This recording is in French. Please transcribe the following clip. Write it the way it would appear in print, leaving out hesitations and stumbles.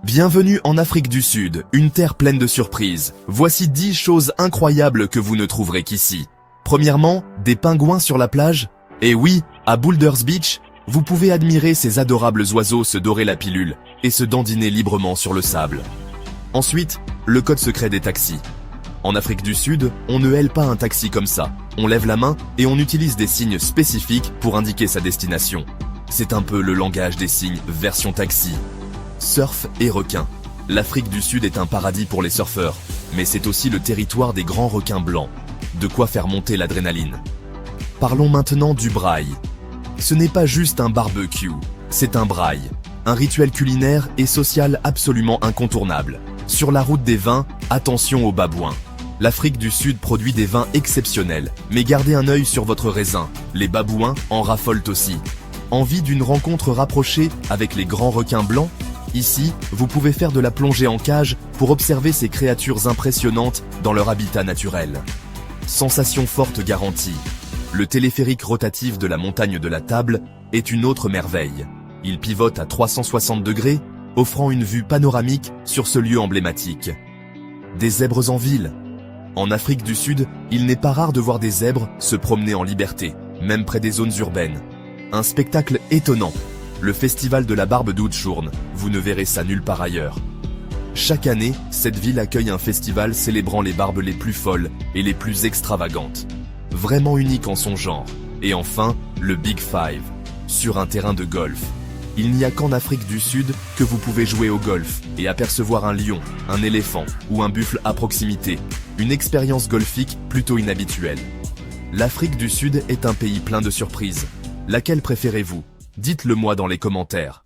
Bienvenue en Afrique du Sud, une terre pleine de surprises. Voici 10 choses incroyables que vous ne trouverez qu'ici. Premièrement, des pingouins sur la plage. Et oui, à Boulders Beach, vous pouvez admirer ces adorables oiseaux se dorer la pilule et se dandiner librement sur le sable. Ensuite, le code secret des taxis. En Afrique du Sud, on ne hèle pas un taxi comme ça. On lève la main et on utilise des signes spécifiques pour indiquer sa destination. C'est un peu le langage des signes version taxi. Surf et requins. L'Afrique du Sud est un paradis pour les surfeurs, mais c'est aussi le territoire des grands requins blancs. De quoi faire monter l'adrénaline. Parlons maintenant du braai. Ce n'est pas juste un barbecue, c'est un braai. Un rituel culinaire et social absolument incontournable. Sur la route des vins, attention aux babouins. L'Afrique du Sud produit des vins exceptionnels, mais gardez un œil sur votre raisin. Les babouins en raffolent aussi. Envie d'une rencontre rapprochée avec les grands requins blancs? Ici, vous pouvez faire de la plongée en cage pour observer ces créatures impressionnantes dans leur habitat naturel. Sensation forte garantie. Le téléphérique rotatif de la montagne de la Table est une autre merveille. Il pivote à 360 degrés, offrant une vue panoramique sur ce lieu emblématique. Des zèbres en ville. En Afrique du Sud, il n'est pas rare de voir des zèbres se promener en liberté, même près des zones urbaines. Un spectacle étonnant. Le festival de la barbe d'Oudtshoorn, vous ne verrez ça nulle part ailleurs. Chaque année, cette ville accueille un festival célébrant les barbes les plus folles et les plus extravagantes. Vraiment unique en son genre. Et enfin, le Big Five, sur un terrain de golf. Il n'y a qu'en Afrique du Sud que vous pouvez jouer au golf et apercevoir un lion, un éléphant ou un buffle à proximité. Une expérience golfique plutôt inhabituelle. L'Afrique du Sud est un pays plein de surprises. Laquelle préférez-vous? Dites-le moi dans les commentaires.